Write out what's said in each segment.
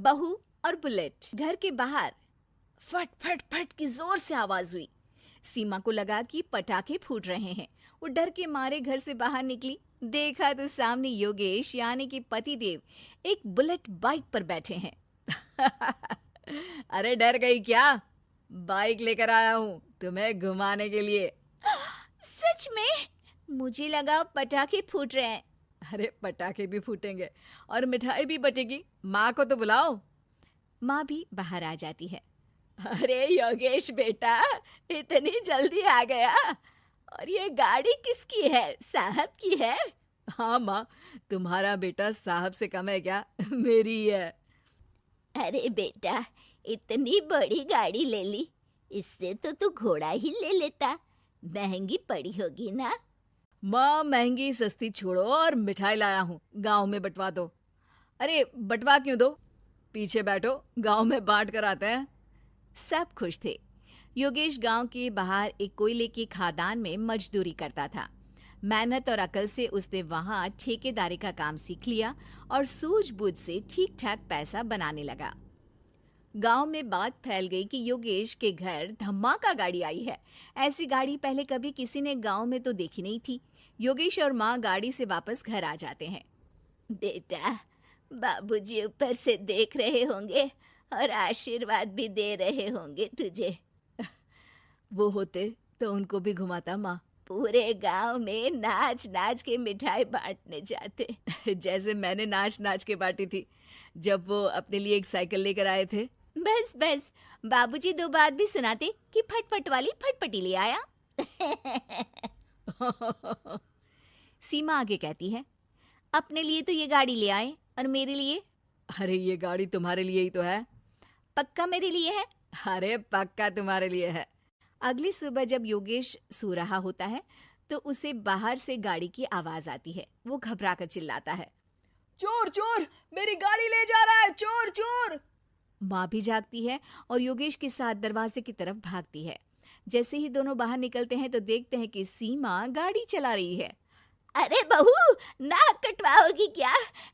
बहू और बुलेट। घर के बाहर फट फट फट की जोर से आवाज हुई। सीमा को लगा कि पटाखे फूट रहे हैं। वो डर के मारे घर से बाहर निकली। देखा तो सामने योगेश यानी कि पतिदेव एक बुलेट बाइक पर बैठे हैं। अरे डर गई क्या? बाइक लेकर आया हूँ तुम्हें घुमाने के लिए। सच में? मुझे लगा पटाखे फूट रहे हैं। अरे पटाखे भी फूटेंगे और मिठाई भी बटेगी। माँ को तो बुलाओ। माँ भी बाहर आ जाती है। अरे योगेश बेटा, इतनी जल्दी आ गया? और ये गाड़ी किसकी है? साहब की है? हाँ माँ, तुम्हारा बेटा साहब से कम है क्या? मेरी ही है। अरे बेटा, इतनी बड़ी गाड़ी ले ली, इससे तो तू घोड़ा ही ले लेता। महंगी पड़ी होगी ना? माँ महंगी सस्ती छोड़ो और मिठाई लाया हूँ, गांव में बंटवा दो। अरे बंटवा क्यों दो? पीछे बैठो, गांव में बांट कर आते हैं। सब खुश थे। योगेश गांव के बाहर एक कोयले की खदान में मजदूरी करता था। मेहनत और अकल से उसने वहां ठेकेदारी का काम सीख लिया और सूझबूझ से ठीक ठाक पैसा बनाने लगा। गांव में बात फैल गई कि योगेश के घर धमाका गाड़ी आई है। ऐसी गाड़ी पहले कभी किसी ने गांव में तो देखी नहीं थी। योगेश और माँ गाड़ी से वापस घर आ जाते हैं। बेटा, बाबूजी ऊपर से देख रहे होंगे और आशीर्वाद भी दे रहे होंगे तुझे। वो होते तो उनको भी घुमाता माँ। पूरे गांव में नाच नाच के मिठाई बांटने जाते। जैसे मैंने नाच नाच के बांटी थी जब वो अपने लिए एक साइकिल लेकर आए थे। बस बस, बाबूजी दो बात भी सुनाते कि फटफट वाली फटफटी ले आया। सीमा आगे कहती है, अपने लिए तो ये गाड़ी ले आए और मेरे लिए? अरे ये गाड़ी तुम्हारे लिए ही तो है। पक्का मेरे लिए है? अरे पक्का तुम्हारे लिए है। अगली सुबह जब योगेश सो रहा होता है तो उसे बाहर से गाड़ी की आवाज आती है। वो घबरा कर चिल्लाता है, चोर चोर, मेरी गाड़ी ले जा रहा है, चोर चोर। माँ भी जागती है और योगेश के साथ दरवाजे की तरफ भागती है। जैसे ही दोनों बाहर निकलते हैं तो देखते हैं कि सीमा गाड़ी चला रही है। अरे बहू, नाक कटवाओगी क्या?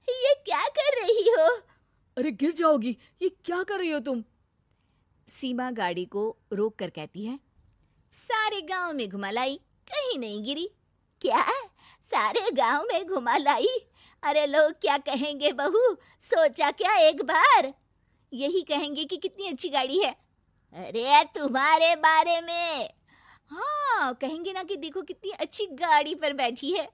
ये क्या कर रही हो? अरे गिर जाओगी, ये क्या कर रही हो तुम? सीमा गाड़ी को रोक कर कहती है, सारे गांव में घुमा लाई, कहीं नहीं गिरी। क्या? सारे गांव में घुमा लाई? अरे लोग क्या कहेंगे बहू? सोचा क्या एक बार? यही कहेंगे कि कितनी अच्छी गाड़ी है। अरे तुम्हारे बारे में। हाँ, कहेंगे ना कि देखो कितनी अच्छी गाड़ी पर बैठी है।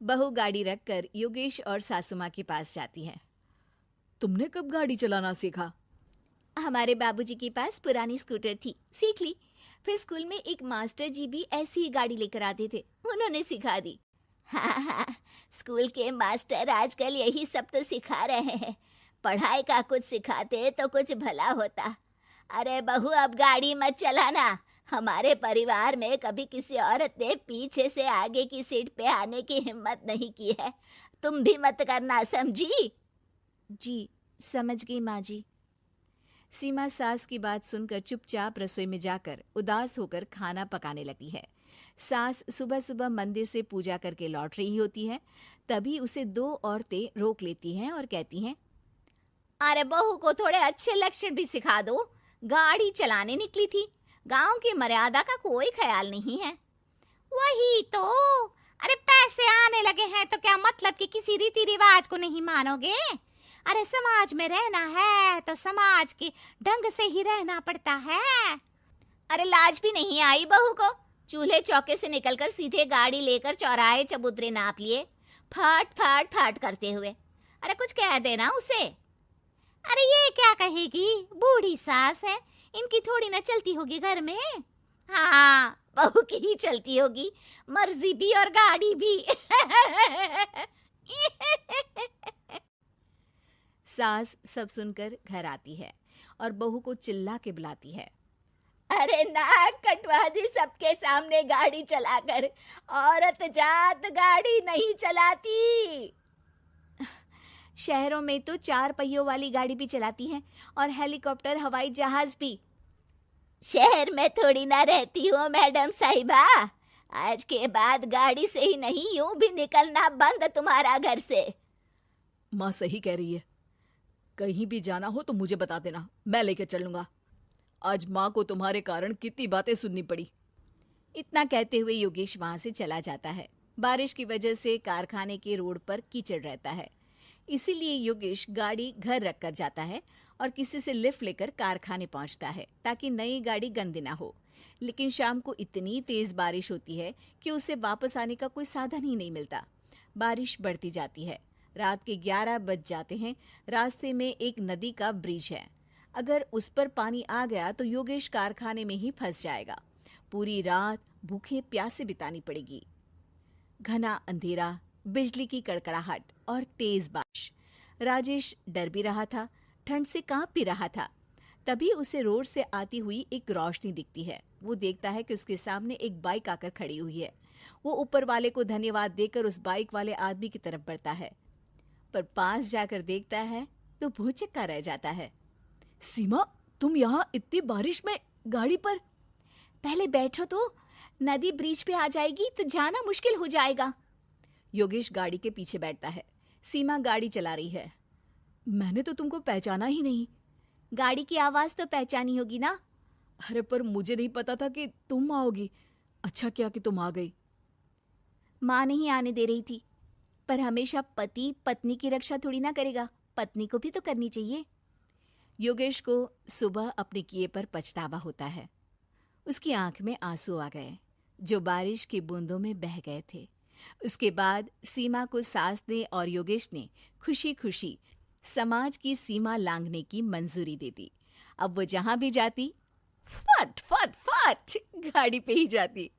बहू गाड़ी रखकर योगेश और सासू माँ के पास जाती है। तुमने कब गाड़ी चलाना सीखा? हमारे बाबूजी के पास पुरानी स्कूटर थी, सीख ली। फिर स्कूल में एक मास्टर जी भी ऐसी ही गाड़ी लेकर आते थे, उन्होंने सिखा दी। हाँ, स्कूल के मास्टर आजकल यही सब तो सिखा रहे हैं। पढ़ाई का कुछ सिखाते तो कुछ भला होता। अरे बहू, अब गाड़ी मत चलाना। हमारे परिवार में कभी किसी औरत ने पीछे से आगे की सीट पे आने की हिम्मत नहीं की है। तुम भी मत करना, समझी? जी समझ गई माँ जी। सीमा सास की बात सुनकर चुपचाप रसोई में जाकर उदास होकर खाना पकाने लगती है। सास सुबह सुबह मंदिर से पूजा करके लौट रही होती है। तभी उसे दो औरतें रोक लेती हैं और कहती हैं, अरे बहू को थोड़े अच्छे लक्षण भी सिखा दो। गाड़ी चलाने निकली थी, गांव की मर्यादा का कोई ख्याल नहीं है। वही तो। अरे पैसे आने लगे हैं तो क्या मतलब कि किसी रीति रिवाज को नहीं मानोगे? अरे समाज में रहना है तो समाज के ढंग से ही रहना पड़ता है। अरे लाज भी नहीं आई बहू को? चूल्हे चौके से निकलकर सीधे गाड़ी लेकर चौराहे चबूतरे नाप लिए, फट फट फट करते हुए। अरे कुछ कह देना उसे। अरे ये क्या कहेगी? बूढ़ी सास है, इनकी थोड़ी ना चलती होगी घर में। हाँ, बहू की ही चलती होगी, मर्जी भी और गाड़ी भी। सास सब सुनकर घर आती है और बहू को चिल्ला के बुलाती है, अरे नाक कटवा दी सबके सामने गाड़ी चलाकर। औरत जात गाड़ी नहीं चलाती। शहरों में तो 4 पहियों वाली गाड़ी भी चलाती हैं और हेलीकॉप्टर, हवाई जहाज भी। शहर में थोड़ी ना रहती हो मैडम साहिबा। आज के बाद गाड़ी से ही नहीं, यूं भी निकलना बंद तुम्हारा घर से। माँ सही कह रही है, कहीं भी जाना हो तो मुझे बता देना, मैं लेकर चलूंगा। आज माँ को तुम्हारे कारण कितनी बातें सुननी पड़ी। इतना कहते हुए योगेश वहां से चला जाता है। बारिश की वजह से कारखाने के रोड पर कीचड़ रहता है, इसीलिए योगेश गाड़ी घर रख कर जाता है और किसी से लिफ्ट लेकर कारखाने पहुंचता है ताकि नई गाड़ी गंदी ना हो। लेकिन शाम को इतनी तेज बारिश होती है कि उसे वापस आने का कोई साधन ही नहीं मिलता। बारिश बढ़ती जाती है। रात के 11 बज जाते हैं। रास्ते में एक नदी का ब्रिज है। अगर उस पर पानी आ गया तो योगेश कारखाने में ही फंस जाएगा। पूरी रात भूखे प्यासे बितानी पड़ेगी। घना अंधेरा, बिजली की कड़कड़ाहट और तेज बारिश। राजेश डर भी रहा था, ठंड से कांप भी रहा था। तभी उसे रोड से आती हुई एक रोशनी दिखती है। वो देखता है कि उसके सामने एक बाइक आकर खड़ी हुई है। वो ऊपर वाले को धन्यवाद देकर उस बाइक वाले आदमी की तरफ बढ़ता है, पर पास जाकर देखता है तो भौचक्का रह जाता है। सीमा, तुम यहाँ इतनी बारिश में गाड़ी पर? पहले बैठो तो, नदी ब्रिज पे आ जाएगी तो जाना मुश्किल हो जाएगा। योगेश गाड़ी के पीछे बैठता है। सीमा गाड़ी चला रही है। मैंने तो तुमको पहचाना ही नहीं। गाड़ी की आवाज तो पहचानी होगी ना। अरे पर मुझे नहीं पता था कि तुम आओगी। अच्छा किया कि तुम आ गई। माँ नहीं आने दे रही थी, पर हमेशा पति पत्नी की रक्षा थोड़ी ना करेगा, पत्नी को भी तो करनी चाहिए। योगेश को सुबह अपने किए पर पछतावा होता है। उसकी आंख में आंसू आ गए जो बारिश की बूंदों में बह गए थे। उसके बाद सीमा को सास ने और योगेश ने खुशी खुशी समाज की सीमा लांघने की मंजूरी दे दी। अब वो जहां भी जाती फट फट फट गाड़ी पे ही जाती।